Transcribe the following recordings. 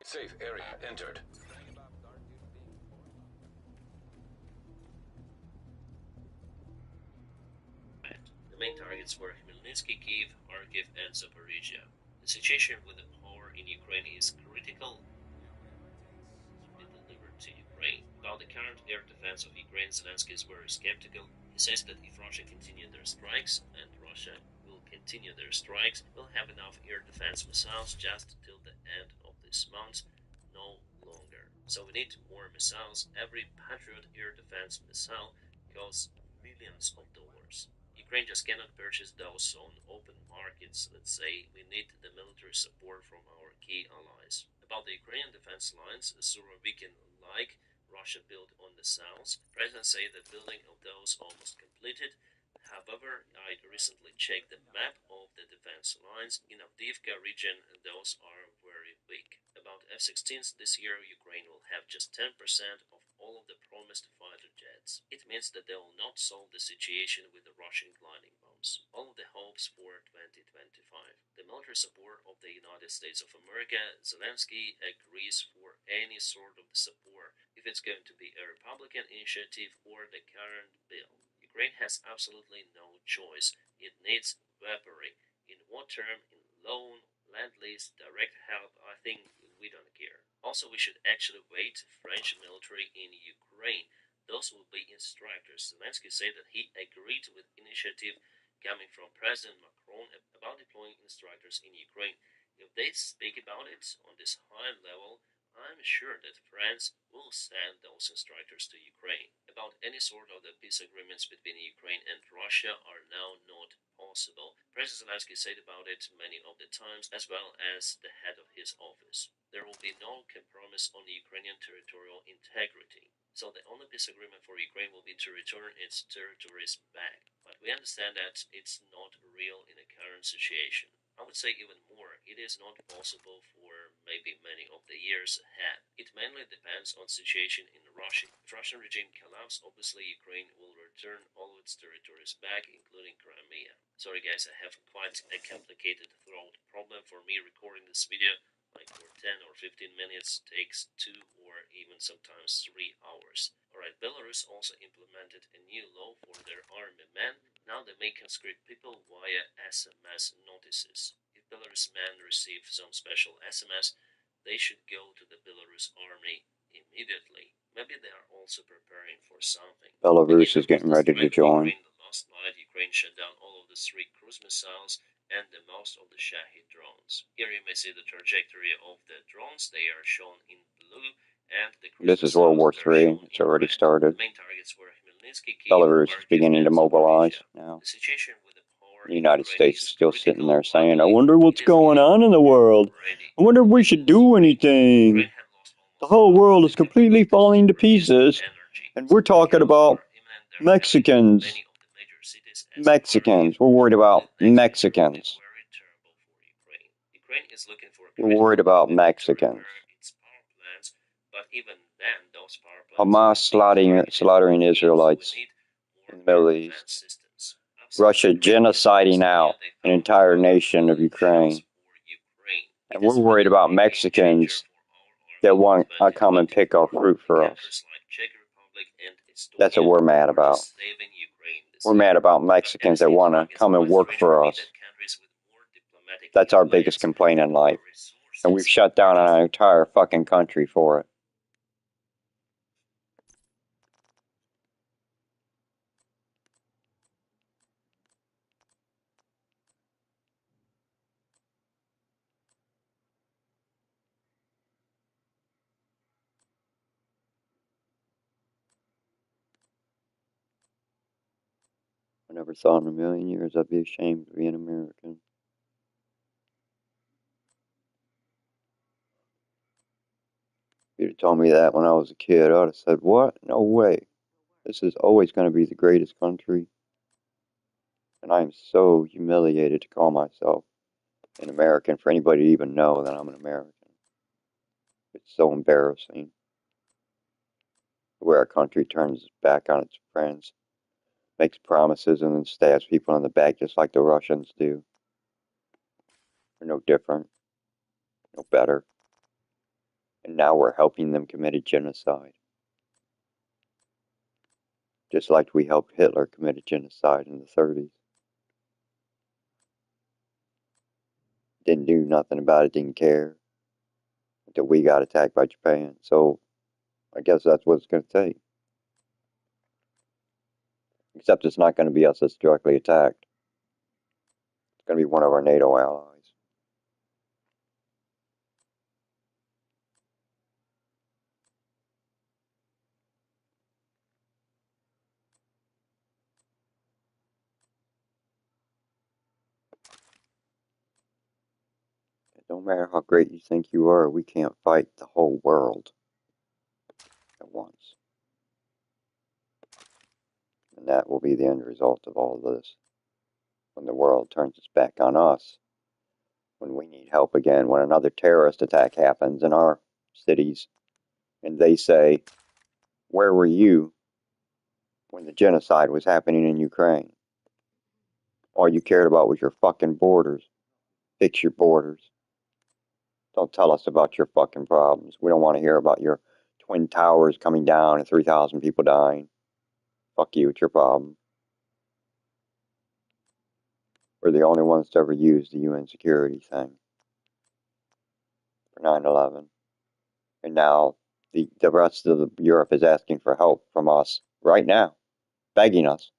Safe area entered. The main targets were Khmelnytsky, Kiev, Kharkiv, and Zaporizhia. The situation with the power in Ukraine is critical. Be delivered to Ukraine. About the current air defense of Ukraine, Zelensky is very skeptical. He says that if Russia continue their strikes, and Russia will continue their strikes, we'll have enough air defense missiles just till the end of this month, no longer. So we need more missiles. Every Patriot air defense missile costs millions of dollars. Ukraine just cannot purchase those on open markets. Let's say we need the military support from our key allies. About the Ukrainian defense lines, Surovikin-like Russia built on the south. President say that building of those almost completed. However, I recently checked the map of the defense lines. In Avdiivka region, those are very weak. About F-16s this year, Ukraine will have just 10% of all of the promised fighter jets. It means that they will not solve the situation with the Russian gliding bombs. All of the hopes for 2025. The military support of the United States of America, Zelensky agrees for any sort of support, if it's going to be a Republican initiative or the current bill. Ukraine has absolutely no choice. It needs weaponry. In what term? In loan, land lease, direct help? I think we don't care. Also, we should actually wait French military in Ukraine. Those will be instructors. Zelensky said that he agreed with initiative coming from President Macron about deploying instructors in Ukraine. If they speak about it on this high level, I'm sure that France will send those instructors to Ukraine. About any sort of the peace agreements between Ukraine and Russia are now not possible. President Zelensky said about it many of the times, as well as the head of his office. There will be no compromise on Ukrainian territorial integrity. So the only peace agreement for Ukraine will be to return its territories back. But we understand that it's not real in the current situation. I would say even more, it is not possible for maybe many of the years ahead. It mainly depends on situation in Russia. If Russian regime collapses, obviously Ukraine will return all of its territories back, including Crimea. Sorry guys, I have quite a complicated throat problem. For me recording this video, like for 10 or 15 minutes, takes 2 or even sometimes 3 hours. Alright, Belarus also implemented a new law for their army men. Now they may conscript people via SMS notices. If Belarus men receive some special SMS, they should go to the Belarus army immediately. Maybe they are also preparing for something. Belarus is getting ready to join. Last night, Ukraine shut down all of the 3 cruise missiles and the most of the Shahed drones. Here you may see the trajectory of the drones. They are shown in blue. And the cruise This is World War III. It's already started. The main targets were Khmelnytsky, Kiev, Belarus is beginning to mobilize now. The situation with the power The United States is still sitting there saying, I wonder what's going on in the world. I wonder if we should do anything. The whole world is completely falling to pieces. And we're talking about Mexicans. Mexicans. We're worried about Mexicans. We're worried about Mexicans. Hamas slaughtering Israelites in the Middle East. Russia genociding out an entire nation of Ukraine. And we're worried about Mexicans that want to come and pick our fruit for us. That's what we're mad about. We're mad about Mexicans that want to come and work for us. That's our biggest complaint in life. And we've shut down our entire fucking country for it. I never thought in a million years I'd be ashamed to be an American. If you'd have told me that when I was a kid, I would have said, what? No way. This is always going to be the greatest country. And I am so humiliated to call myself an American for anybody to even know that I'm an American. It's so embarrassing. Where our country turns back on its friends, makes promises, and then stabs people in the back just like the Russians do. They're no different, no better. And now we're helping them commit a genocide. Just like we helped Hitler commit a genocide in the 30s. Didn't do nothing about it, didn't care. Until we got attacked by Japan. So, I guess that's what it's going to take. Except it's not going to be us that's directly attacked. It's going to be one of our NATO allies. No matter how great you think you are, we can't fight the whole world at once. And that will be the end result of all this. When the world turns its back on us, when we need help again, when another terrorist attack happens in our cities, and they say, where were you when the genocide was happening in Ukraine? All you cared about was your fucking borders. Fix your borders. Don't tell us about your fucking problems. We don't want to hear about your twin towers coming down and 3,000 people dying. Fuck you, it's your problem. We're the only ones to ever use the UN security thing for 9/11. And now the rest of Europe is asking for help from us right now, begging us.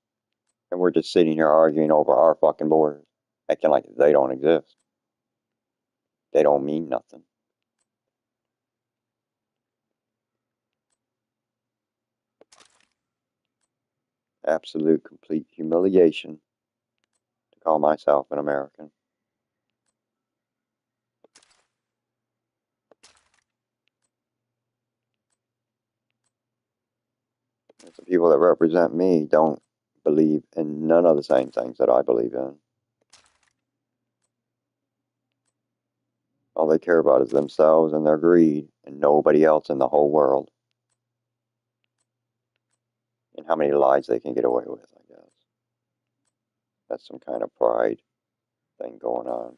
And we're just sitting here arguing over our fucking borders, acting like they don't exist. They don't mean nothing. Absolute, complete humiliation to call myself an American. The people that represent me don't believe in none of the same things that I believe in. All they care about is themselves and their greed, and nobody else in the whole world. And how many lies they can get away with, I guess. That's some kind of pride thing going on.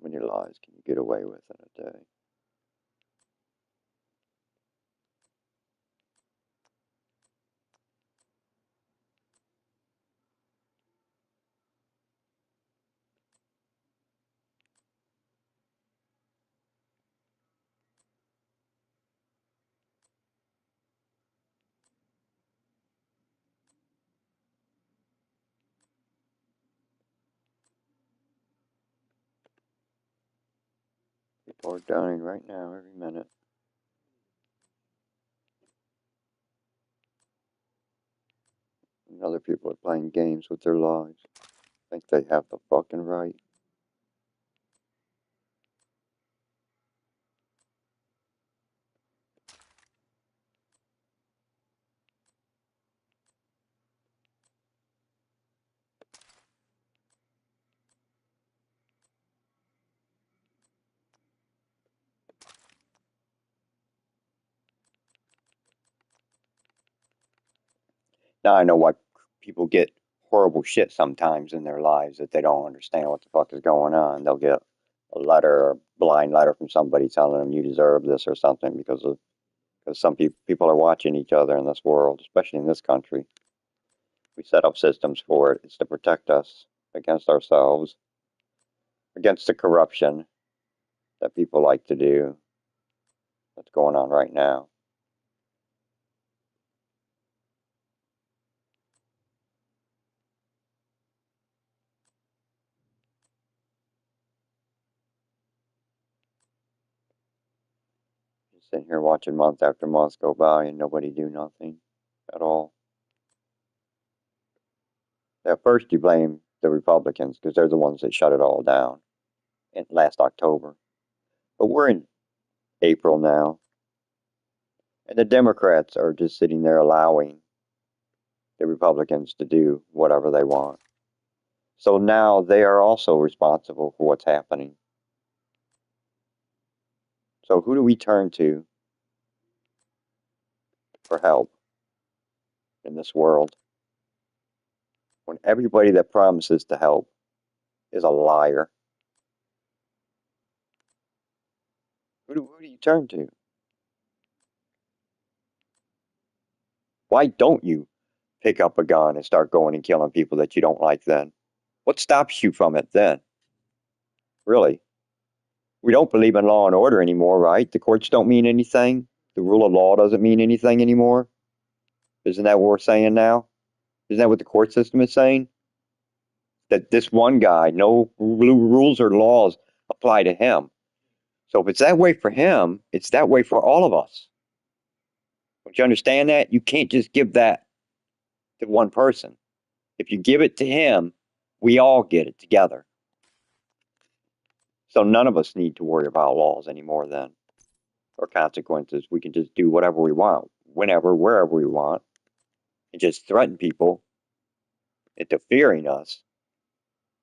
How many lies can you get away with in a day? People are dying right now, every minute. And other people are playing games with their lives. Think they have the fucking right. Now I know why people get horrible shit sometimes in their lives that they don't understand what the fuck is going on. They'll get a letter, a blind letter from somebody telling them you deserve this or something because some people are watching each other in this world, especially in this country. We set up systems for it. It's to protect us against ourselves, against the corruption that people like to do that's going on right now. Just sitting here watching month after month go by and nobody do nothing at all. At first you blame the Republicans because they're the ones that shut it all down in last October. But we're in April now, and the Democrats are just sitting there allowing the Republicans to do whatever they want. So now they are also responsible for what's happening. So who do we turn to for help in this world when everybody that promises to help is a liar? do you turn to? Why don't you pick up a gun and start going and killing people that you don't like then? What stops you from it then? Really? We don't believe in law and order anymore, right? The courts don't mean anything. The rule of law doesn't mean anything anymore. Isn't that what we're saying now? Isn't that what the court system is saying? That this one guy, no rules or laws apply to him. So if it's that way for him, it's that way for all of us. Don't you understand that? You can't just give that to one person. If you give it to him, we all get it together. So none of us need to worry about laws anymore then, or consequences. We can just do whatever we want, whenever, wherever we want, and just threaten people into fearing us,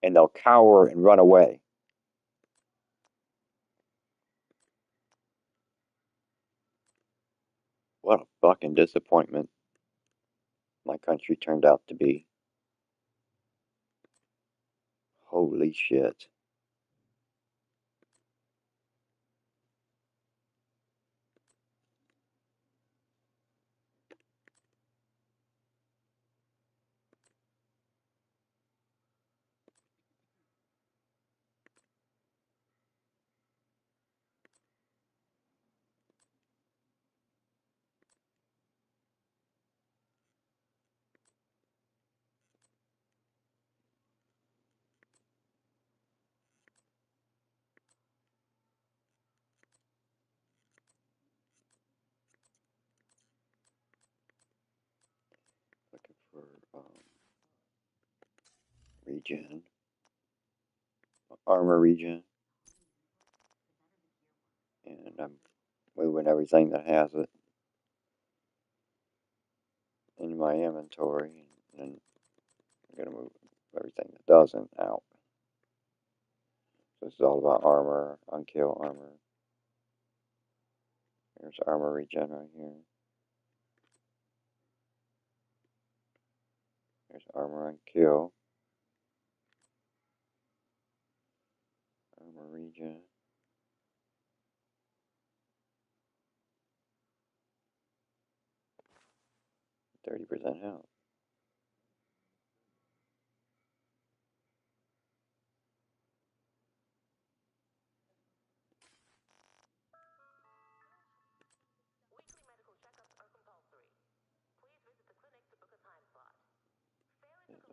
and they'll cower and run away. What a fucking disappointment my country turned out to be. Holy shit. Looking for regen, armor regen, and I'm moving everything that has it in my inventory, and I'm going to move everything that doesn't out. So this is all about armor, unkill armor. There's armor regen right here. There's armor unkill. Armor regen. 30% health.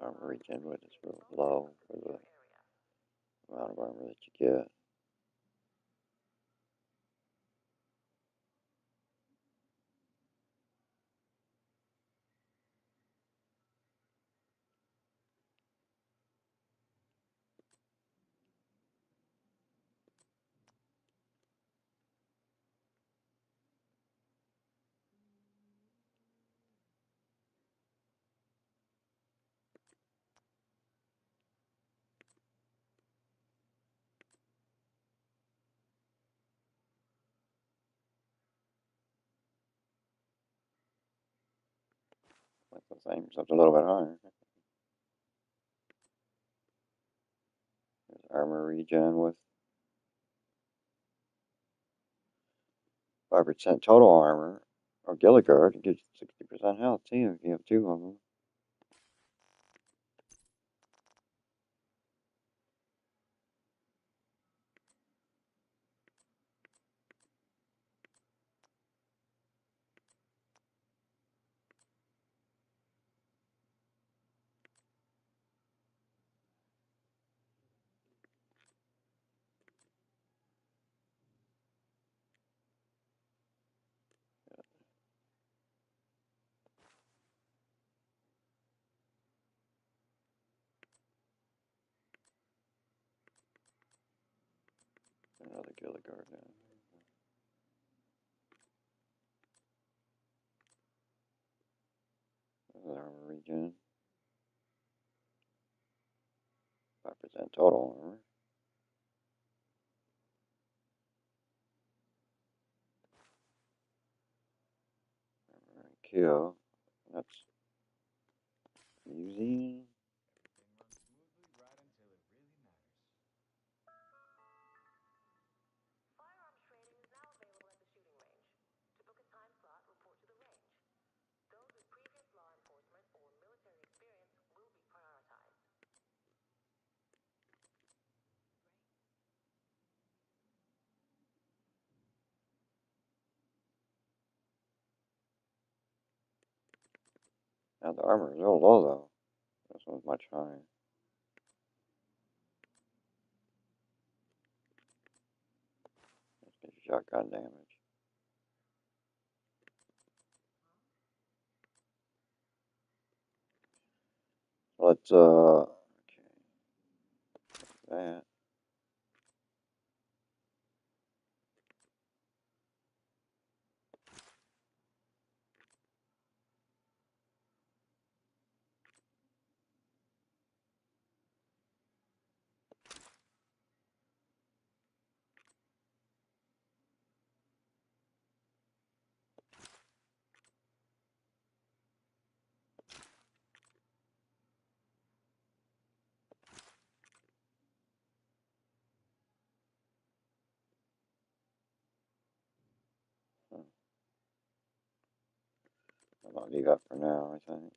Armor regen, but it's real low for the amount of armor that you get. That's the same, so it's a little bit higher. There's armor regen with 5% total armor. Or Gilligard, it gives 60% health too if you have two of them. Another Gilligard now. Another armor regen. 5% total armor. Armor and kill. That's using. Now the armor is real low though. This one's much higher. Let's get shotgun damage. Let's okay. That. That's all you got for now, I think.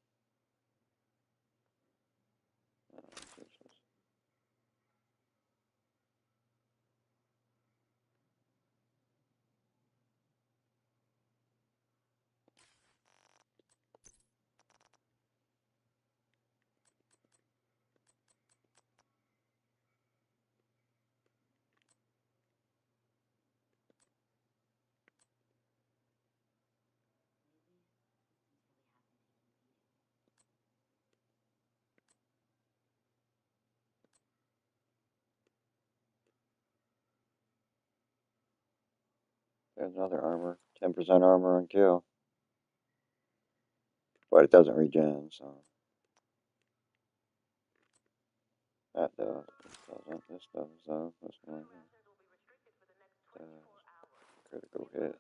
There's another armor. 10% armor on kill. But it doesn't regen, so. That does. This doesn't. This does, though. This one does. Critical hit.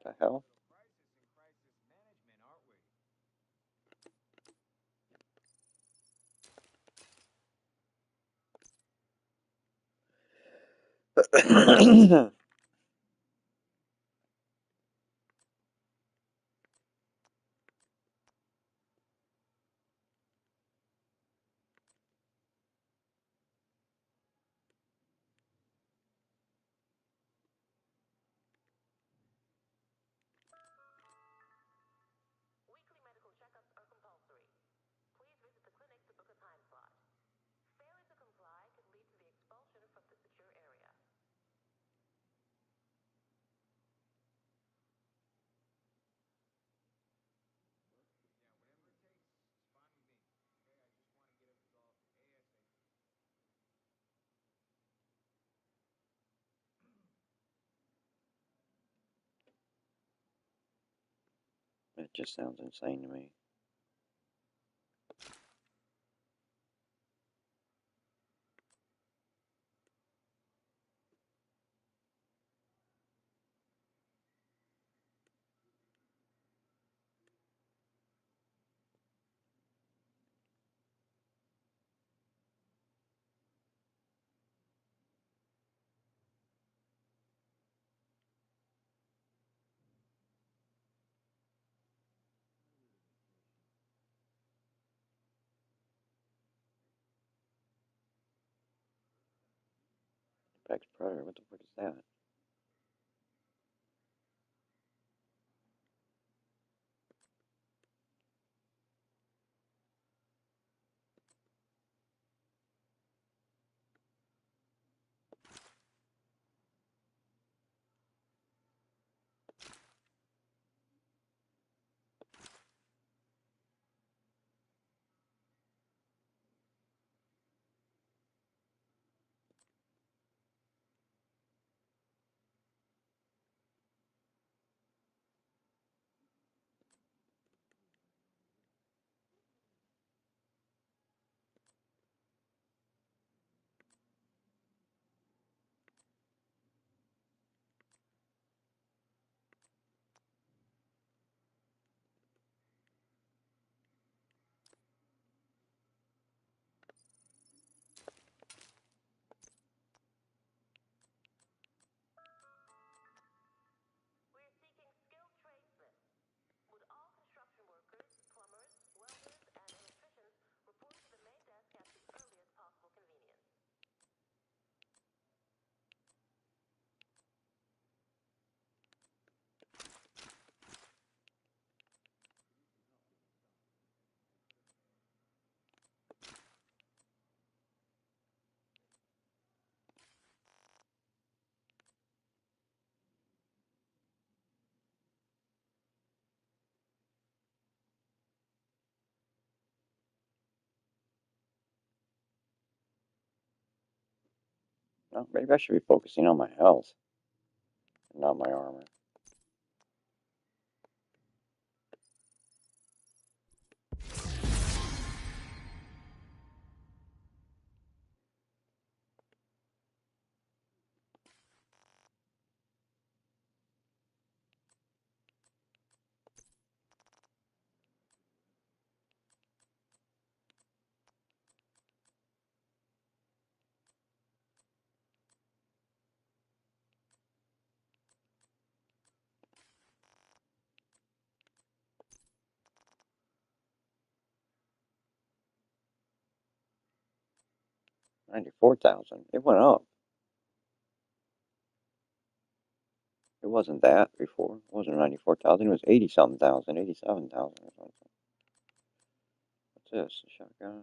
The hell? It just sounds insane to me. Apex Predator, what the fuck is that? No, maybe I should be focusing on my health, not my armor. $94,000. It went up. It wasn't that before. It wasn't 94,000. It was 80-something thousand, 87,000 or something. What's this? A shotgun?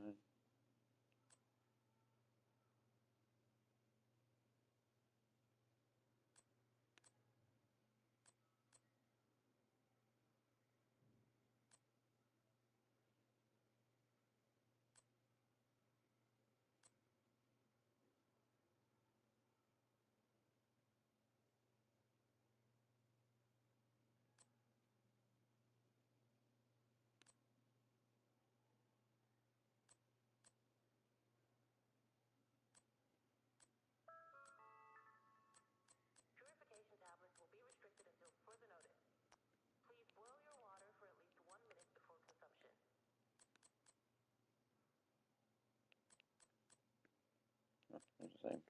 It's the same.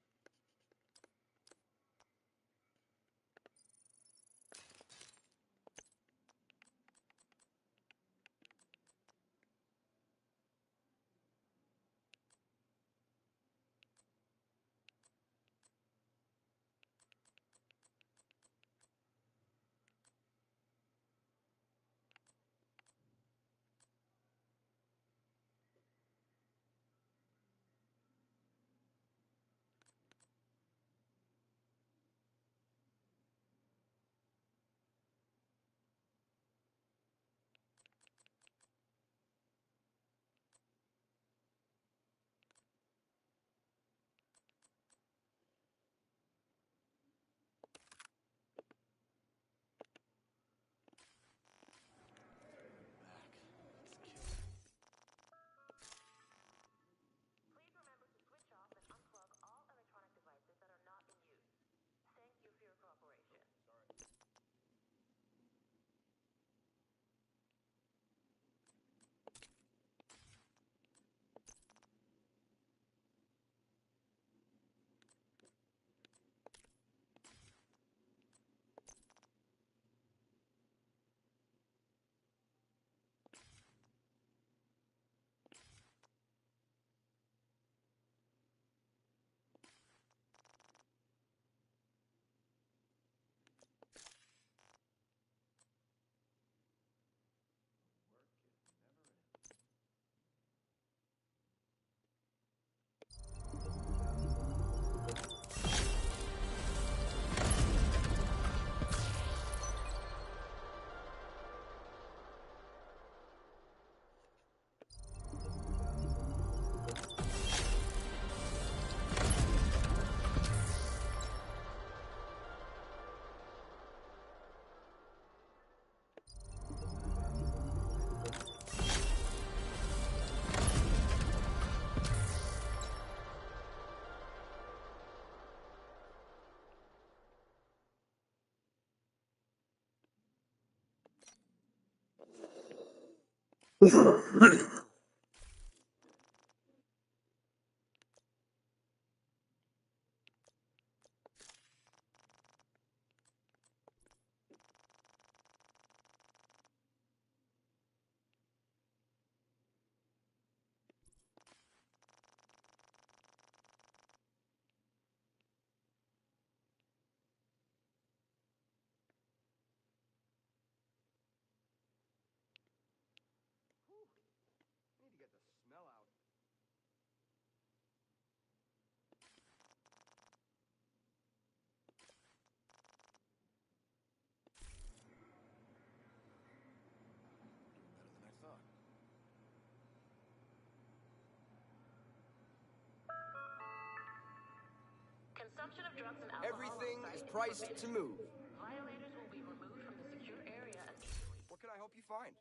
consumption of drugs and alcohol. Everything is priced to move. Violators will be removed from the secure area immediately. What can I help you find?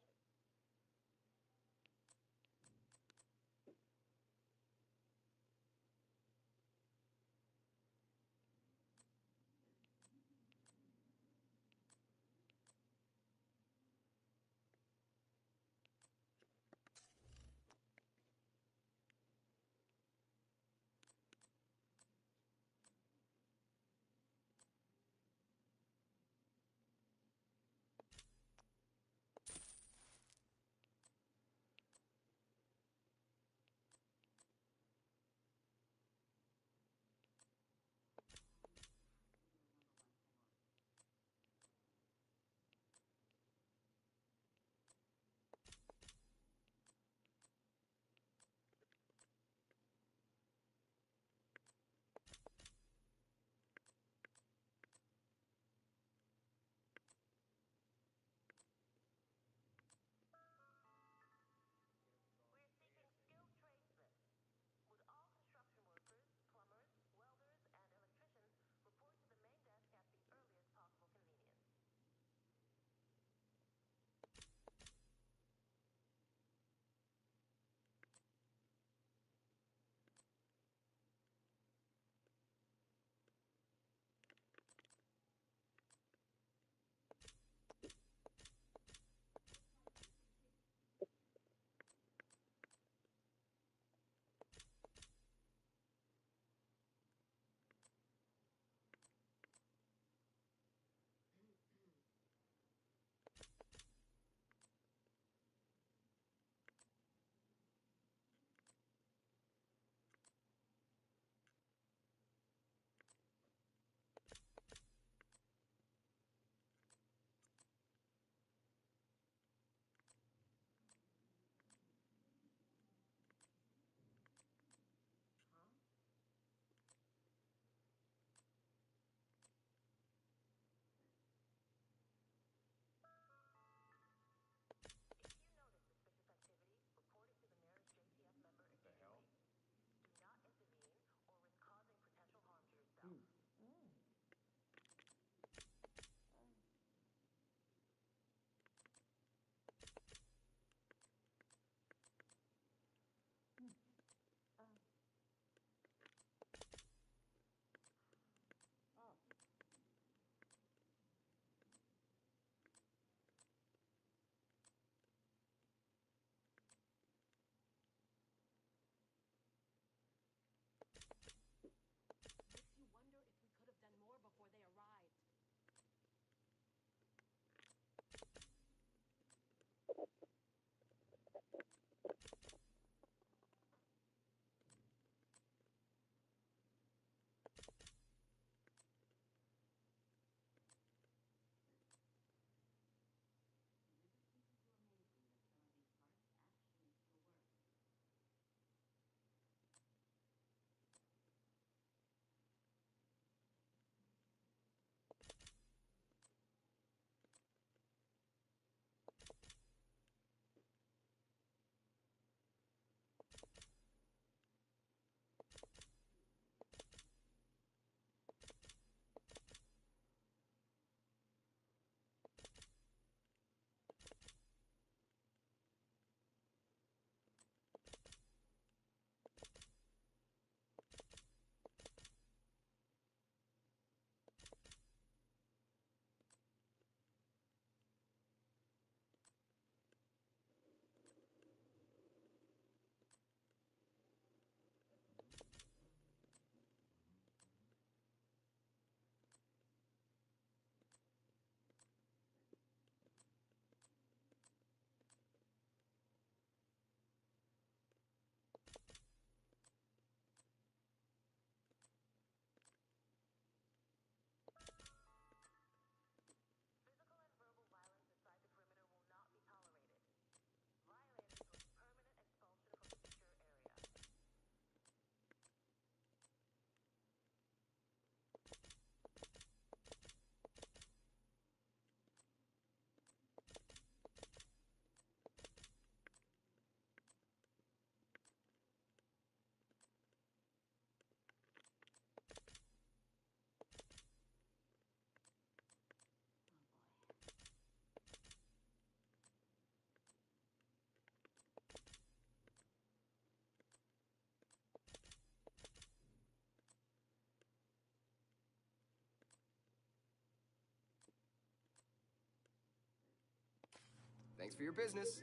Thanks for your business.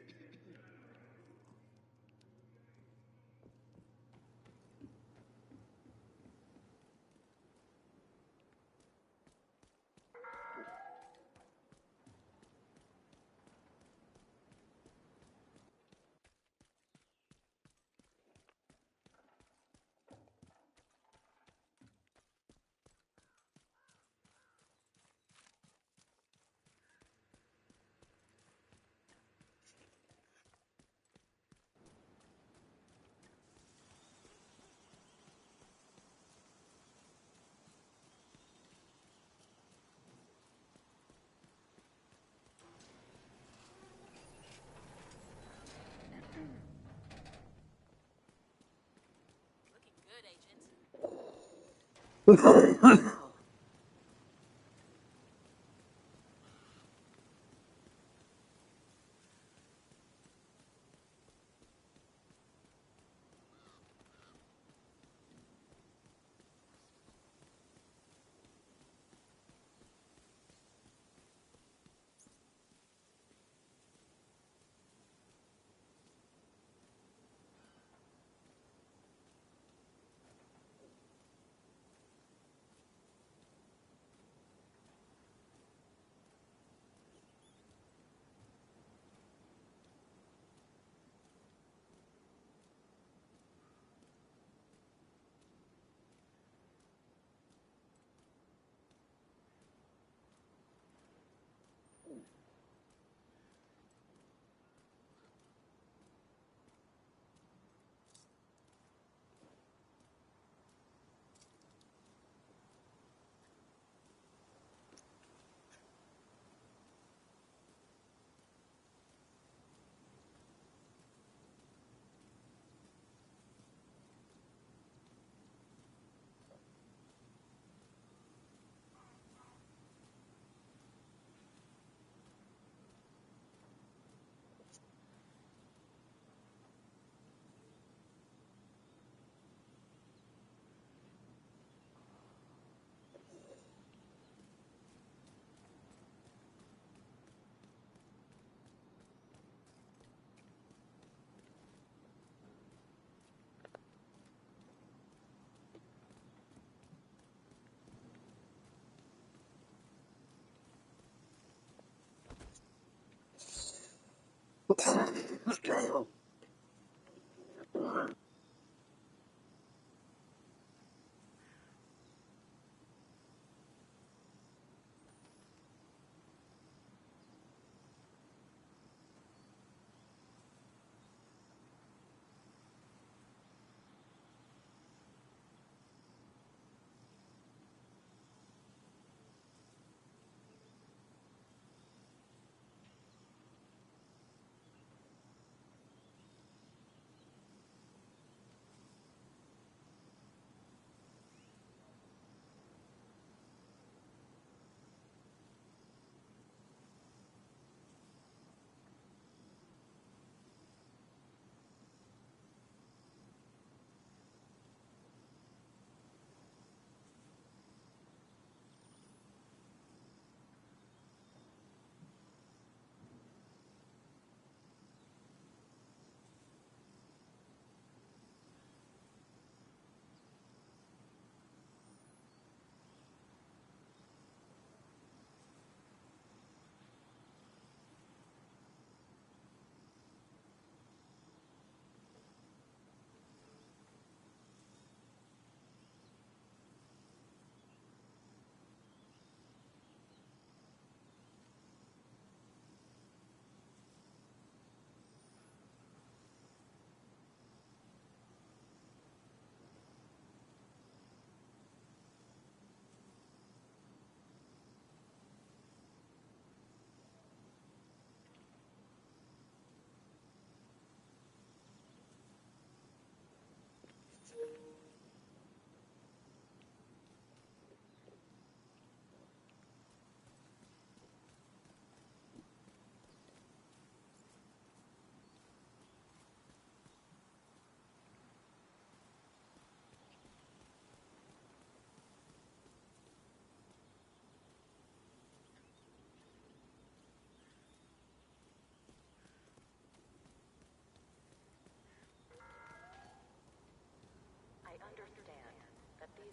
Looking good, Agent.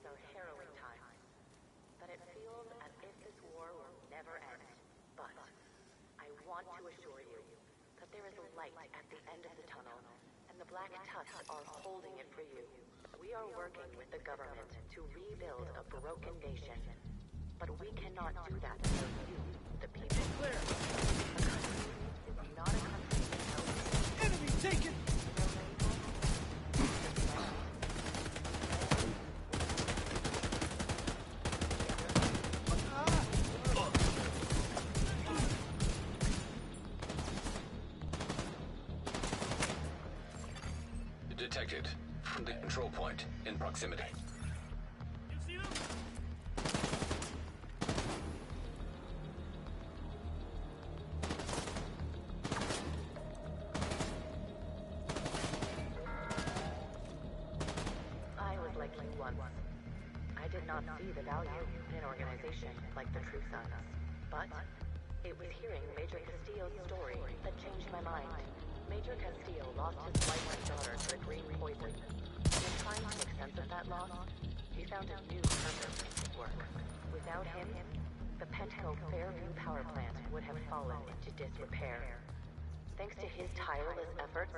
are harrowing times, but it feels as if this war will never end. But I want to assure you that there is a light at the end of the tunnel, and the Black Tusk are holding it for you. We are working with the government to rebuild a broken nation, but we cannot do that without you, the people. Clear. It's not a country without Enemy taken. Detected. The control point in proximity. I was like you once. I did not see the value in an organization like the True Sons. But it was hearing Major Castillo's story that changed my mind. Major Castillo lost his wife and daughter to the green poison. In trying to make sense of that loss, he found a new purpose in his work. Without him, the Pentaco Fairview power plant would have fallen into disrepair. Thanks to his tireless efforts,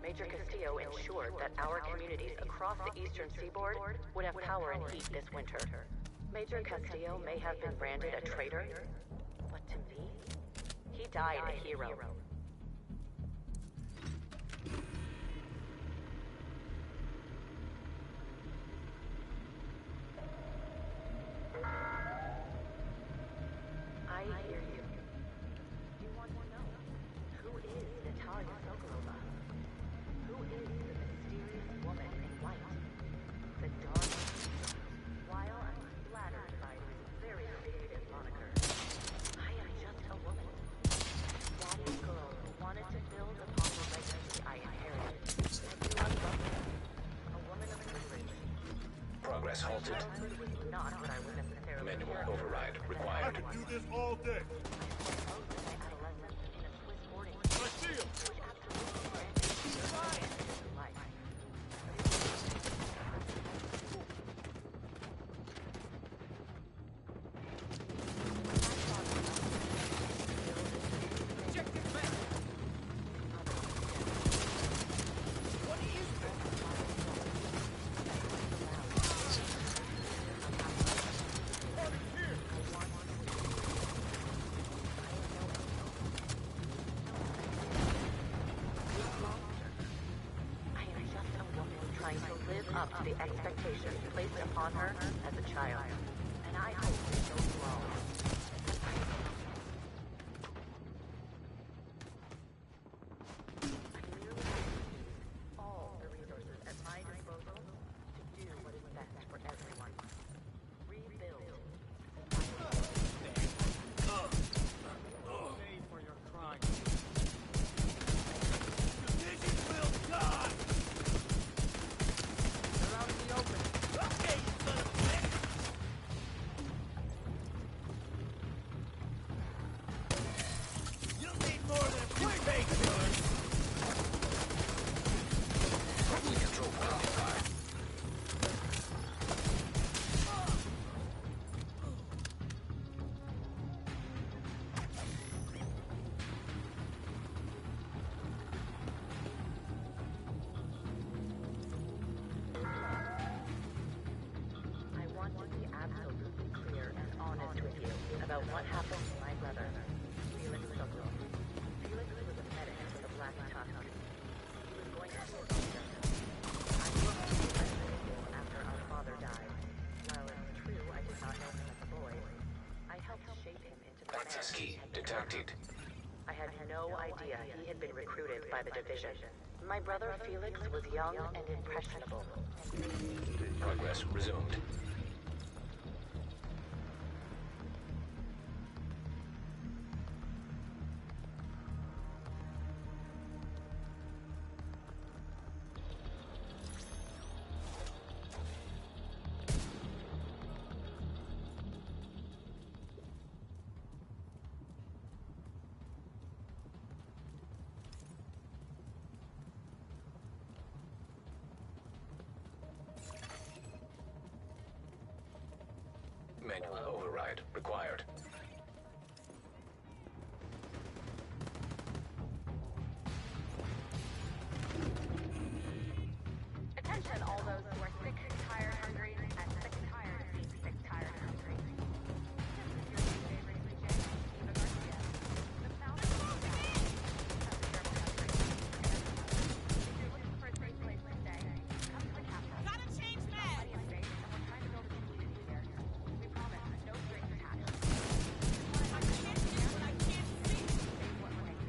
Major Castillo ensured that our communities across the eastern seaboard would have power and heat this winter. Major Castillo may have been branded a traitor, but to me, he died a hero. I hear you. You want to know who is Natalia Sokolova? Who is the mysterious woman in white? The Dawn. While I'm flattered by this very creative moniker, I am just a woman. Daddy's girl who wanted to build upon the legacy I inherited. I do not love her. A woman of privilege. Progress halted. Childhood was not what I would necessarily Manual care. override I required. could do this all day. Most of my adolescence in a Swiss boarding I school, see him. which absolutely granted me the life. Objective back. What is this? Party here. I am just a woman trying to live up to the expectations placed upon her as a child. And I hope to show you all. I merely use all the resources at my disposal to do what is best for everyone. Rebuild. Pay for your crime. Division will die. They're out in the open. Okay, you son of a bitch. You'll need more than a few painkillers. Friendly control point nearby. I want to be absolutely clear and honest with you about what happened to my brother, Felix Sokolov. Felix was a medic for the Black Tusk. He was going to be a doctor. I worked with the medical school after our father died. While it's true I did not know him as a boy, I helped shape him into the man Access he key had become. detected. I had no idea he had been recruited by the division. My brother Felix was young and impressionable. Progress resumed. Manual override required. Attention, all those who are sick, tired, hungry, and sick, tired of being sick, tired, and hungry. This is your favorite DJ, Eva Garcia. The founder of the country. If you're looking for a safe place to stay, come to the castle. Gotta change meds! Plenty of space, and we're trying to build a community here. We promise no strings attached. I can't hear what I can't see! Save what remains.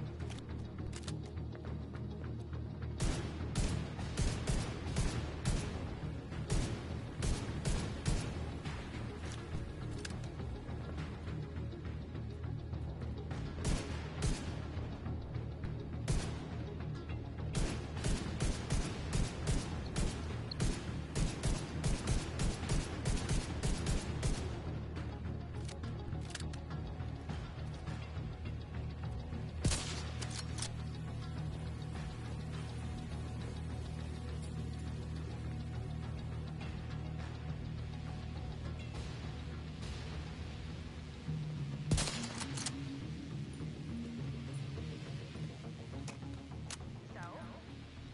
So,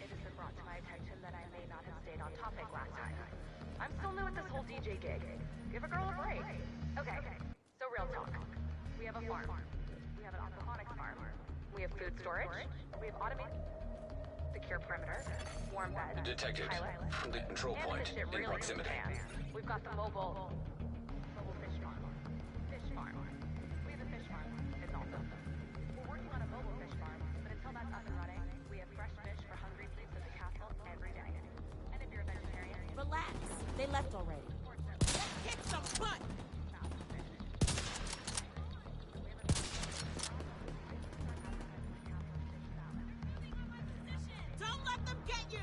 it has been brought to my attention that I may not have stayed on topic last time. I'm still new at this whole DJ gig. Give a girl a break. Okay, so real talk. We have a farm. We have an aquaponics farm. We have food storage. We have automated secure perimeter, warm beds, Detected. pilots, Complete control and point if the shit in really proximity. expands, we've got the mobile fish farm. Fish farm. We have a fish farm. It's awesome. We're working on a mobile fish farm, but until that's up and running, we have fresh fish for hungry peeps at the castle every day. And if you're a vegetarian, Relax. They left already. Let's kick some butt! Don't let them get you!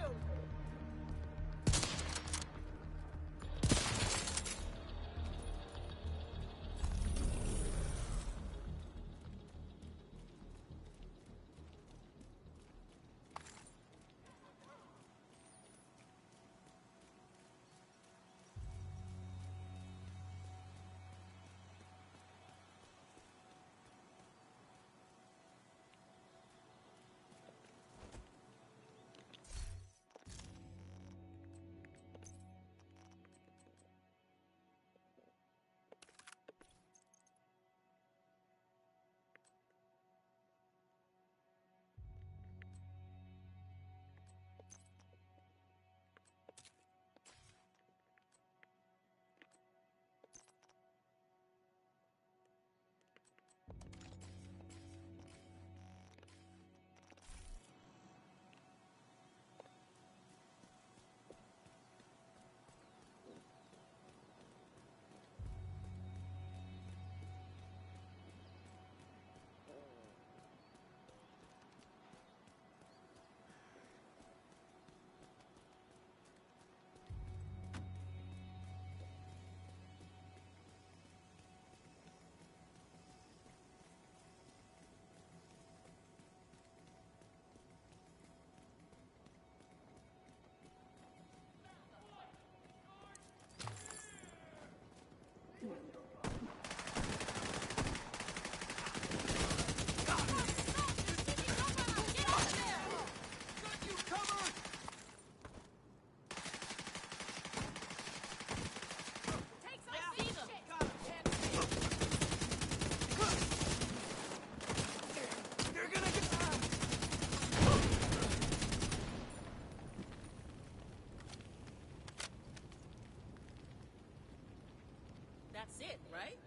That's it, right?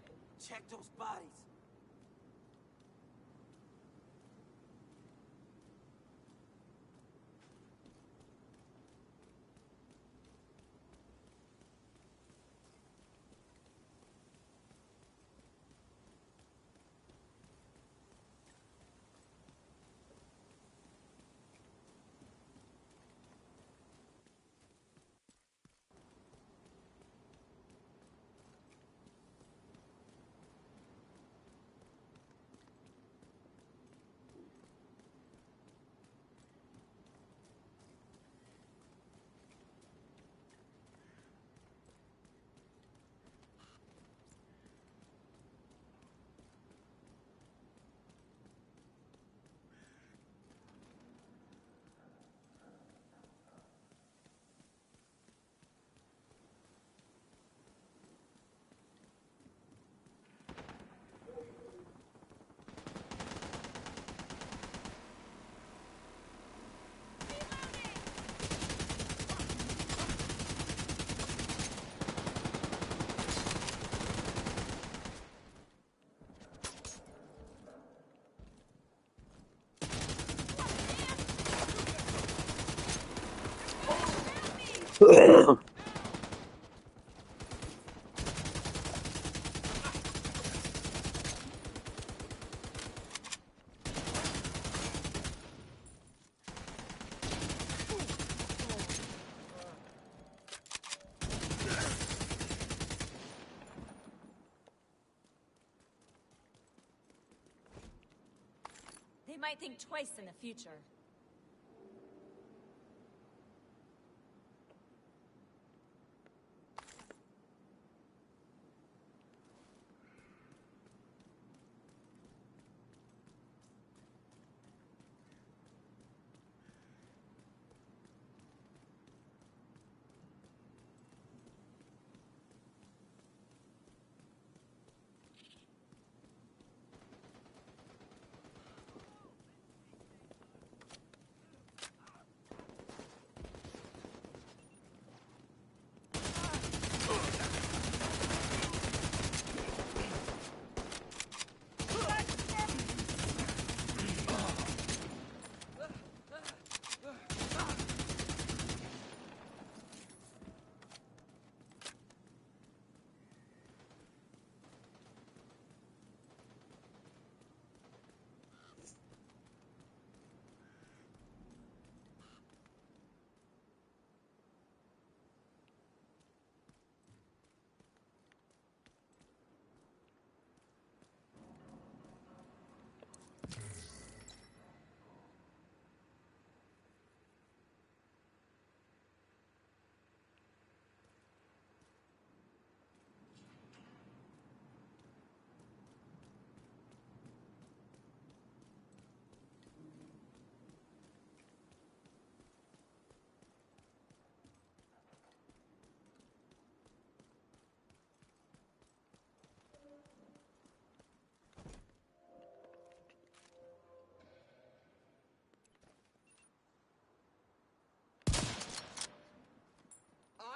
Check those bodies. They might think twice in the future.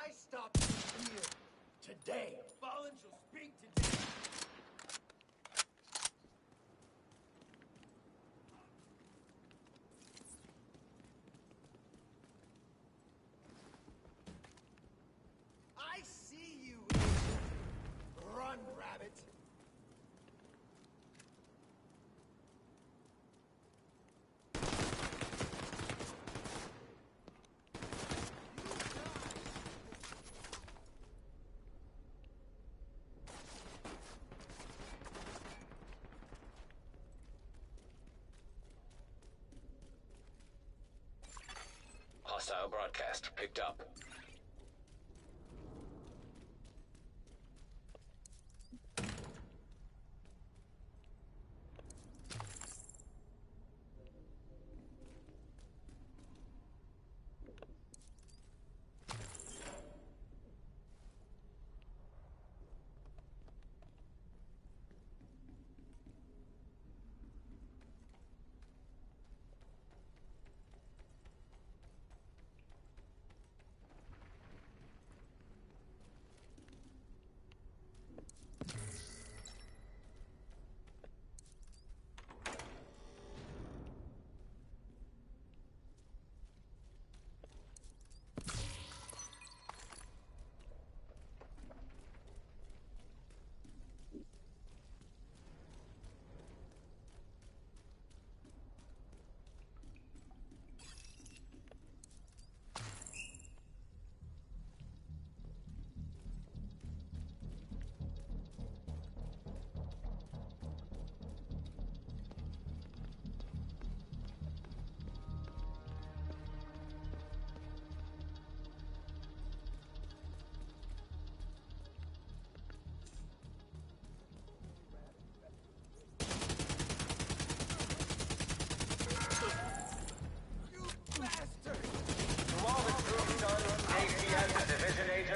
I stopped you here. Today. Fallen shall speak today. I see you. Run, rabbit. Hostile broadcast picked up.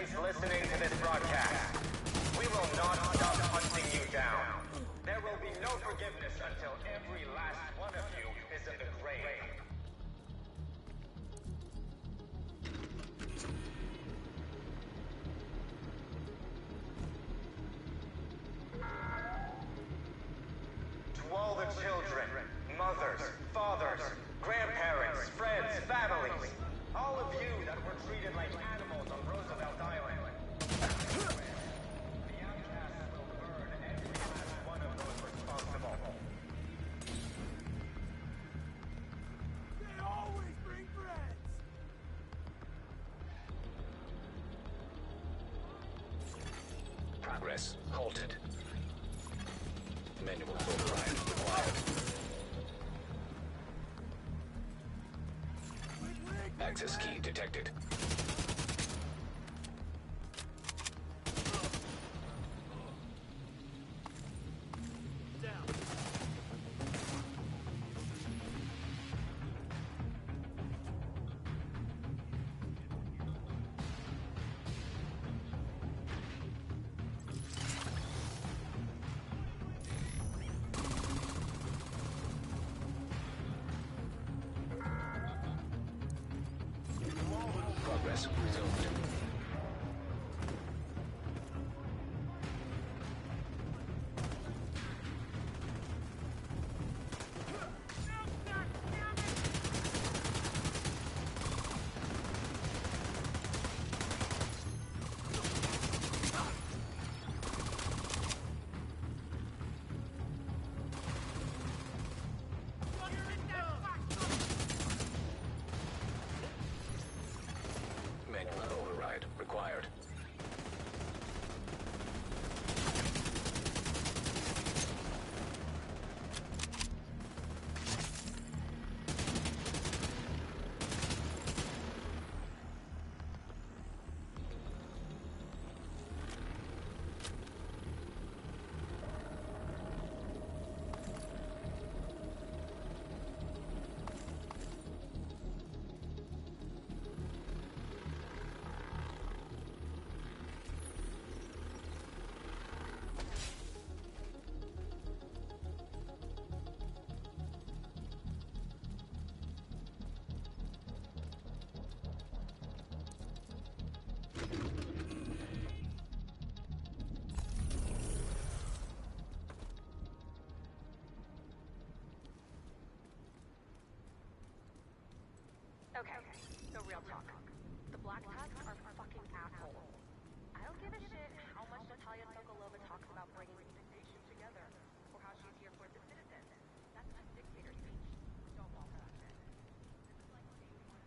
Listening to this broadcast, we will not stop hunting you down. There will be no forgiveness until every last one of you is in the grave. To all the children, mothers, fathers, grandparents, friends, families, all of you that were treated like animals Progress halted. Manual override required. Access key detected. Progress resumed. Manual override required. Okay, so real talk. The Black Hats are fucking assholes. I don't give a shit how much Natalia Sokolova talks about bringing the nation together, or how she's here for the citizens. That's just dictator speech. Don't fall for that shit. This is like day one.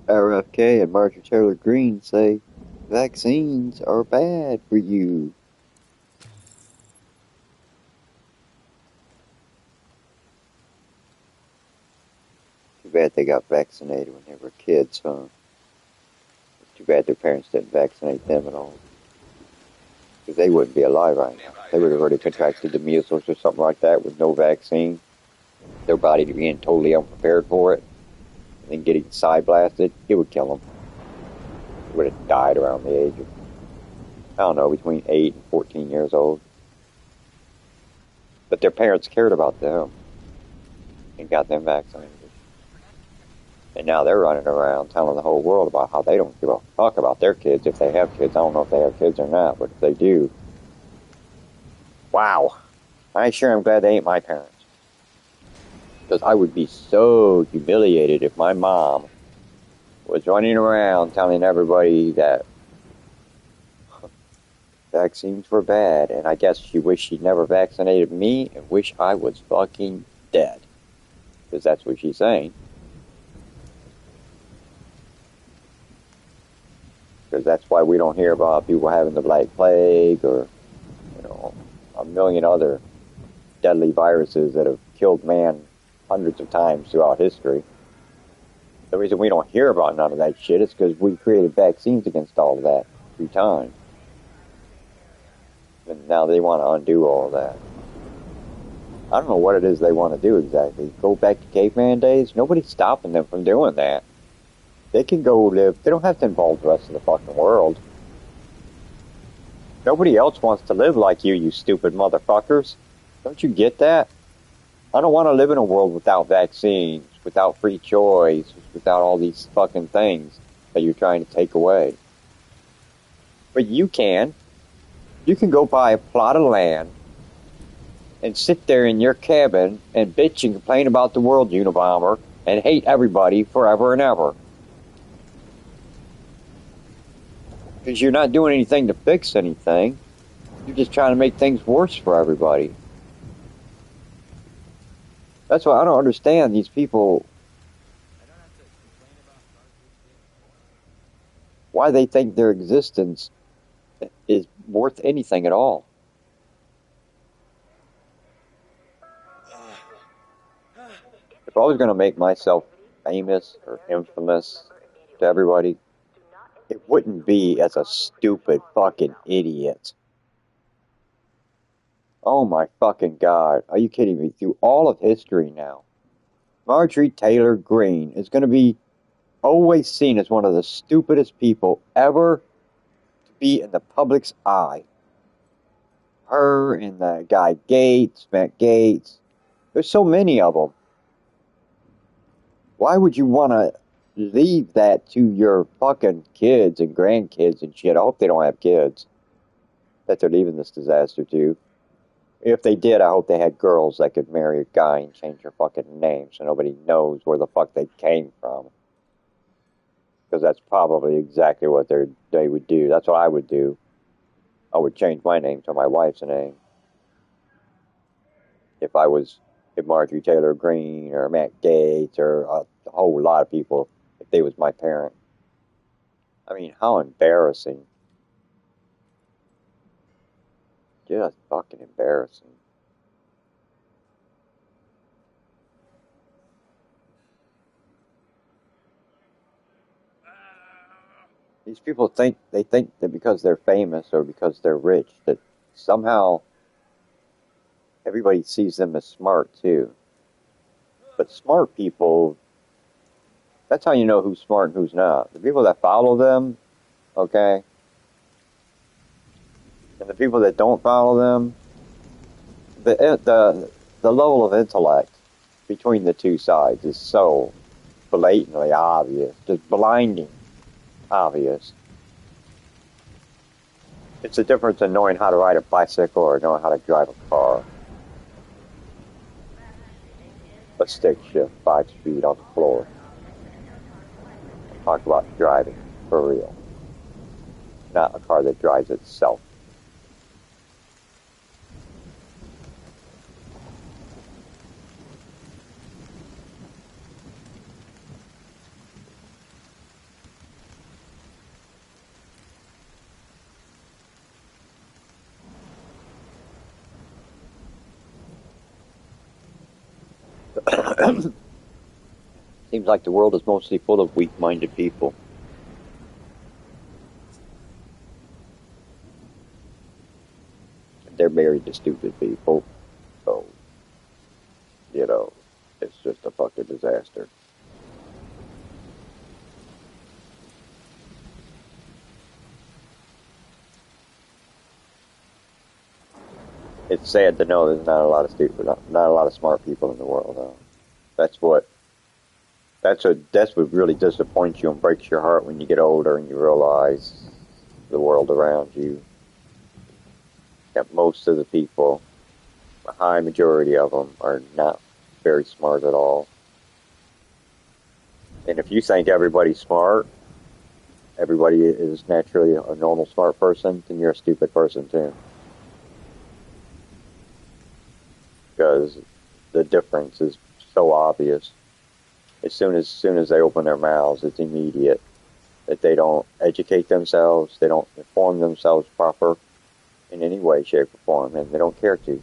RFK and Marjorie Taylor Greene say vaccines are bad for you. Too bad they got vaccinated when they were kids, huh? Too bad their parents didn't vaccinate them at all. Because they wouldn't be alive right now. They would have already contracted the measles or something like that with no vaccine. Their body being totally unprepared for it. And then getting side blasted, it would kill them. They would have died around the age of, I don't know, between 8 and 14 years old. But their parents cared about them and got them vaccinated. And now they're running around telling the whole world about how they don't give a fuck about their kids if they have kids. I don't know if they have kids or not, but if they do, wow. I sure am glad they ain't my parents. Because I would be so humiliated if my mom was running around telling everybody that vaccines were bad, and I guess she wished she'd never vaccinated me and wish I was fucking dead. Because that's what she's saying. Because that's why we don't hear about people having the Black Plague or, you know, a million other deadly viruses that have killed man hundreds of times throughout history. The reason we don't hear about none of that shit is because we created vaccines against all of that 3 times. And now they want to undo all of that. I don't know what it is they want to do exactly. Go back to caveman days? Nobody's stopping them from doing that. They can go live. They don't have to involve the rest of the fucking world. Nobody else wants to live like you stupid motherfuckers. Don't you get that? I don't want to live in a world without vaccines, without free choice, without all these fucking things that you're trying to take away. But you can. You can go buy a plot of land and sit there in your cabin and bitch and complain about the world, Unabomber, and hate everybody forever and ever. Because you're not doing anything to fix anything. You're just trying to make things worse for everybody. That's why I don't understand these people. Why they think their existence is worth anything at all. If I was going to make myself famous or infamous to everybody, it wouldn't be as a stupid fucking idiot. Oh my fucking God. Are you kidding me? Through all of history now, Marjorie Taylor Greene is going to be always seen as one of the stupidest people ever to be in the public's eye. Her and the guy Gates, Matt Gates. There's so many of them. Why would you want to leave that to your fucking kids and grandkids and shit? I hope they don't have kids that they're leaving this disaster to. If they did, I hope they had girls that could marry a guy and change their fucking name so nobody knows where the fuck they came from. Because that's probably exactly what they would do. That's what I would do. I would change my name to my wife's name. If Marjorie Taylor Greene or Matt Gates or a whole lot of people, if they was my parent. I mean, how embarrassing. Just fucking embarrassing. These people think that because they're famous or because they're rich, that somehow everybody sees them as smart too. But smart people, that's how you know who's smart and who's not. The people that follow them, okay? And the people that don't follow them, the level of intellect between the two sides is so blatantly obvious, just blinding obvious. It's the difference in knowing how to ride a bicycle or knowing how to drive a car. A stick shift 5 speed on the floor. Talk about driving for real. Not a car that drives itself. Seems like the world is mostly full of weak-minded people. They're married to stupid people. So, you know, it's just a fucking disaster. It's sad to know there's not a lot of smart people in the world, though. That's what really disappoints you and breaks your heart when you get older and you realize the world around you. That most of the people, a high majority of them, are not very smart at all. And if you think everybody's smart, everybody is naturally a normal smart person, then you're a stupid person too. Because the difference is so obvious. As soon as they open their mouths, it's immediate that they don't educate themselves, they don't inform themselves proper in any way, shape, or form, and they don't care to.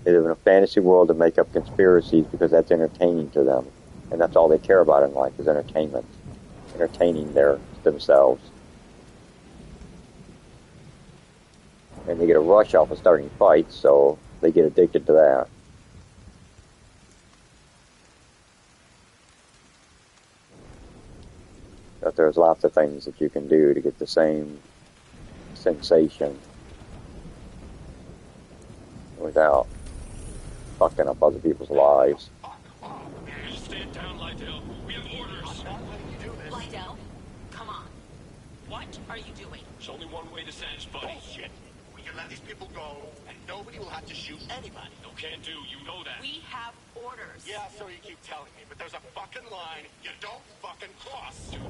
They live in a fantasy world to make up conspiracies because that's entertaining to them, and that's all they care about in life is entertainment, entertaining themselves. And they get a rush off of starting fights, so they get addicted to that. But there's lots of things that you can do to get the same sensation without fucking up other people's lives. Stand down, Lydell. We have orders. How do you do this? Lydell, come on. What are you doing? There's only one way to satisfy. Bullshit. We can let these people go, and nobody will have to shoot anybody. No can do. You know that. We have orders. Yeah, so you keep telling me, but there's a fucking line you don't fucking cross. Dude,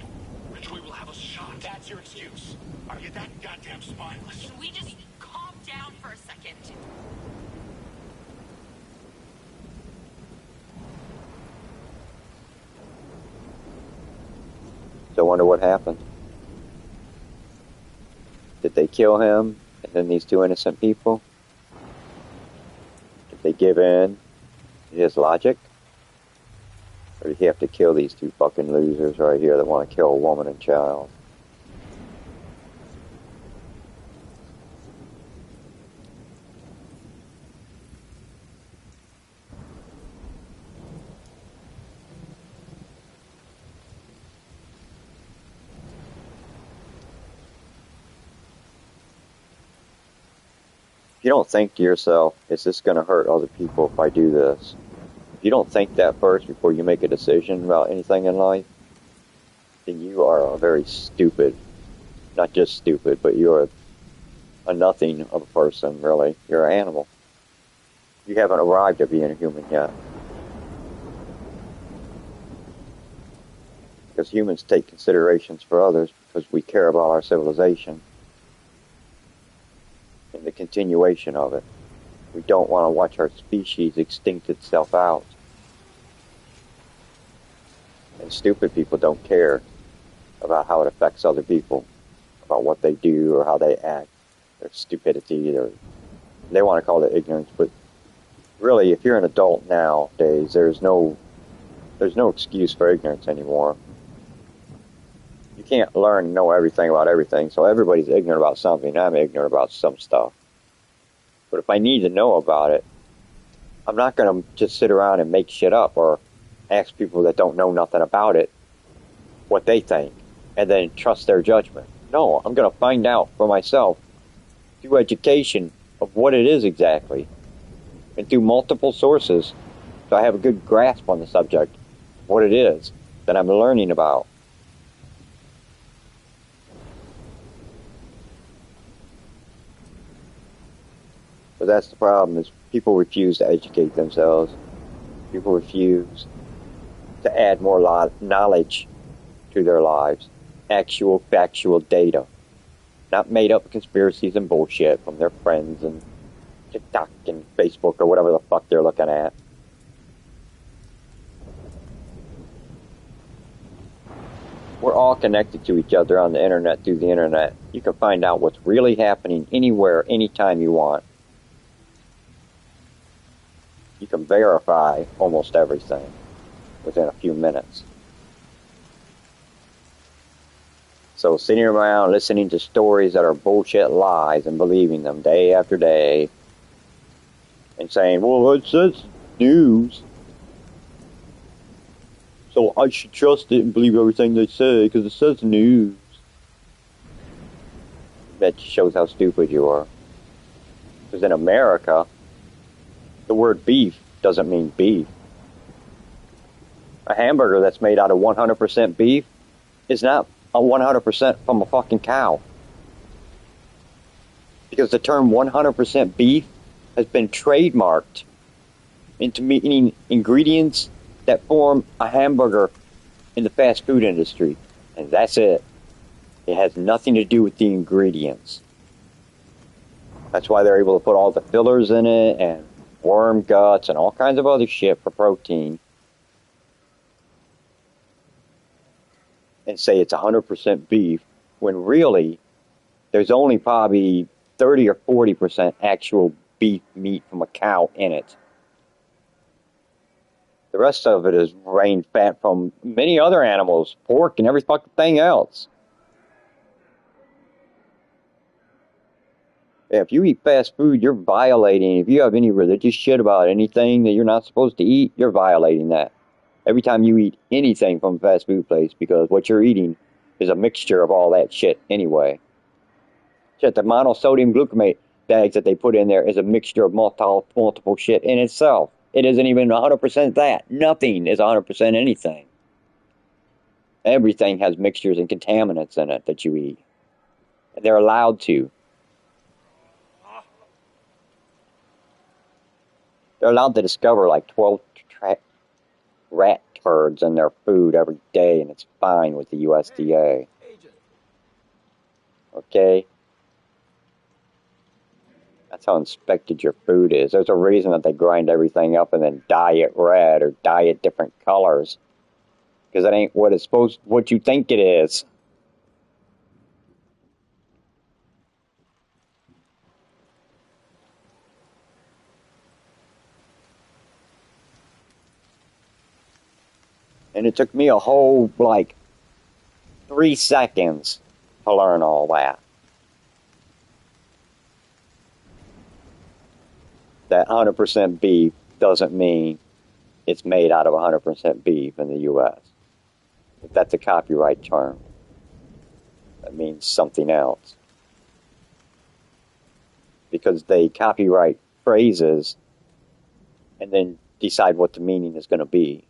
Ridgway will have us shot. That's your excuse. Are you that goddamn spineless? Can we just calm down for a second? So I wonder what happened. Did they kill him and then these two innocent people? Did they give in to his logic? Or did he have to kill these two fucking losers right here that want to kill a woman and child? You don't think to yourself, is this going to hurt other people if I do this? If you don't think that first before you make a decision about anything in life, then you are a very stupid, not just stupid, but you're a nothing of a person, really. You're an animal. You haven't arrived at being a human yet. Because humans take considerations for others because we care about our civilization and the continuation of it. We don't want to watch our species extinct itself out. And stupid people don't care about how it affects other people, about what they do or how they act, their stupidity, they want to call it ignorance, but really, if you're an adult nowadays, there's no excuse for ignorance anymore. You can't learn and know everything about everything, so everybody's ignorant about something. I'm ignorant about some stuff. But if I need to know about it, I'm not going to just sit around and make shit up or ask people that don't know nothing about it what they think and then trust their judgment. No, I'm going to find out for myself through education of what it is exactly and through multiple sources so I have a good grasp on the subject, what it is that I'm learning about. But that's the problem, is people refuse to educate themselves. People refuse to add more knowledge to their lives. Actual, factual data. Not made up conspiracies and bullshit from their friends and TikTok and Facebook or whatever the fuck they're looking at. We're all connected to each other on the internet through the internet. You can find out what's really happening anywhere, anytime you want. You can verify almost everything within a few minutes. So sitting around listening to stories that are bullshit lies and believing them day after day and saying, well, it says news, so I should trust it and believe everything they say because it says news. That shows how stupid you are. Because in America, the word beef doesn't mean beef. A hamburger that's made out of 100% beef is not a 100% from a fucking cow. Because the term 100% beef has been trademarked into eating ingredients that form a hamburger in the fast food industry. And that's it. It has nothing to do with the ingredients. That's why they're able to put all the fillers in it and worm guts and all kinds of other shit for protein. And say it's 100% beef, when really there's only probably 30 or 40% actual beef meat from a cow in it. The rest of it is brain fat from many other animals, pork and every fucking thing else. If you eat fast food, you're violating. If you have any religious shit about anything that you're not supposed to eat, you're violating that. Every time you eat anything from a fast food place, because what you're eating is a mixture of all that shit anyway. Shit, the monosodium glutamate bags that they put in there is a mixture of multiple shit in itself. It isn't even 100% that. Nothing is 100% anything. Everything has mixtures and contaminants in it that you eat. And they're allowed to. They're allowed to discover like 12 rat turds in their food every day, and it's fine with the USDA. Okay? That's how inspected your food is. There's a reason that they grind everything up and then dye it red or dye it different colors. Because it ain't what you think it is. And it took me a whole, 3 seconds to learn all that. That 100% beef doesn't mean it's made out of 100% beef in the U.S. If that's a copyright term, that means something else. Because they copyright phrases and then decide what the meaning is going to be.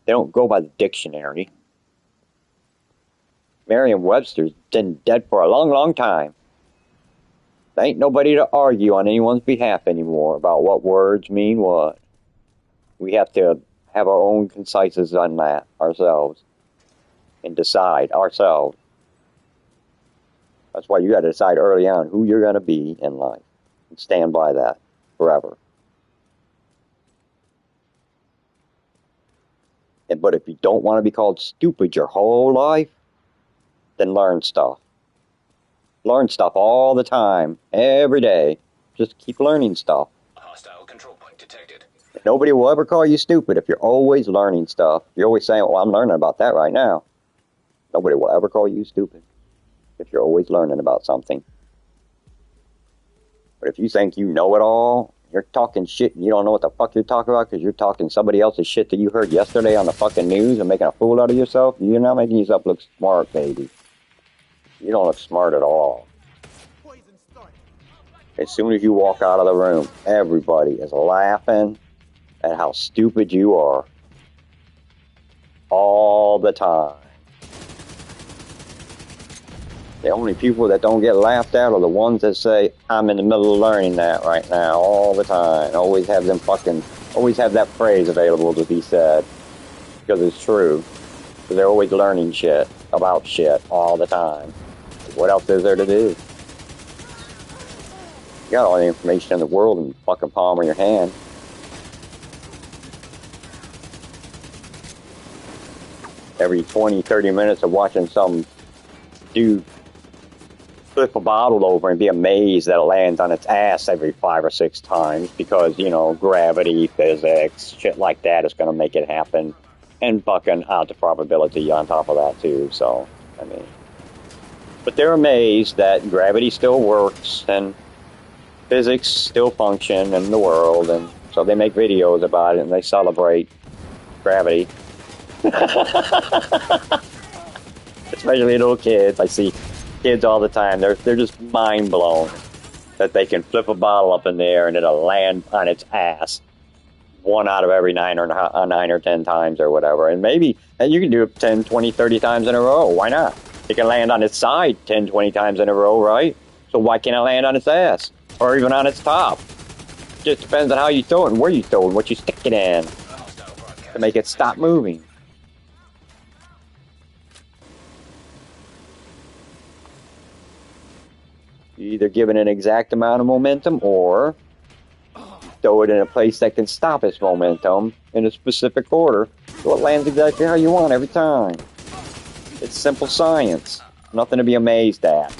They don't go by the dictionary. Merriam-Webster's been dead for a long, long time. There ain't nobody to argue on anyone's behalf anymore about what words mean what. We have to have our own conciseness on that ourselves and decide ourselves. That's why you got to decide early on who you're going to be in life and stand by that forever. But if you don't want to be called stupid your whole life, then learn stuff. Learn stuff all the time, every day. Just keep learning stuff. Hostile control point detected. Nobody will ever call you stupid if you're always learning stuff. You're always saying, well, I'm learning about that right now. Nobody will ever call you stupid if you're always learning about something. But if you think you know it all, you're talking shit and you don't know what the fuck you're talking about because you're talking somebody else's shit that you heard yesterday on the fucking news and making a fool out of yourself, you're not making yourself look smart, baby. You don't look smart at all. As soon as you walk out of the room, everybody is laughing at how stupid you are. All the time. The only people that don't get laughed at are the ones that say, I'm in the middle of learning that right now, all the time. Always have that phrase available to be said. Because it's true. Because they're always learning shit about shit all the time. What else is there to do? You got all the information in the world in the fucking palm of your hand. Every 20, 30 minutes of watching some dude flip a bottle over and be amazed that it lands on its ass every 5 or 6 times because, gravity, physics, shit like that is going to make it happen. And fucking odds of probability on top of that, too. So, but they're amazed that gravity still works and physics still function in the world, and so they make videos about it and they celebrate gravity. Especially little kids. I see kids all the time. They're just mind blown that they can flip a bottle up in the air and it'll land on its ass 1 out of every 9 or 10 times or whatever. And maybe you can do it 10, 20, 30 times in a row. Why not? It can land on its side 10, 20 times in a row, right? So why can't it land on its ass? Or even on its top? just depends on how you throw it and where you throw it and what you stick it in Hostile broadcast. to make it stop moving. You either give it an exact amount of momentum or throw it in a place that can stop its momentum in a specific order so it lands exactly how you want every time. It's simple science. Nothing to be amazed at.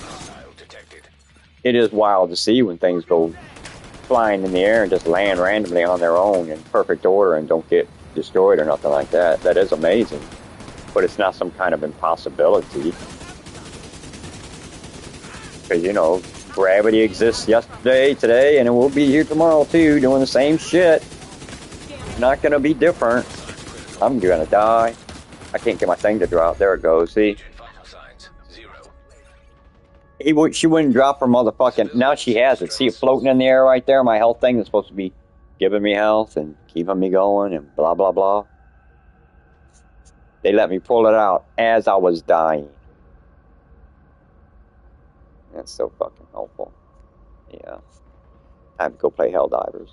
Hostile detected. It is wild to see when things go flying in the air and just land randomly on their own in perfect order and don't get destroyed or nothing like that. That is amazing. But it's not some kind of impossibility. Because, you know, gravity exists yesterday, today, and it will be here tomorrow too, doing the same shit. Not gonna be different. I'm gonna die. I can't get my thing to drop. There it goes, see? Agent vital signs 0. She wouldn't drop her motherfucking... Now she has it. See it floating in the air right there? My health thing is supposed to be giving me health and keeping me going and blah, blah, blah. They let me pull it out as I was dying. That's so fucking helpful. Yeah. Time to go play Helldivers.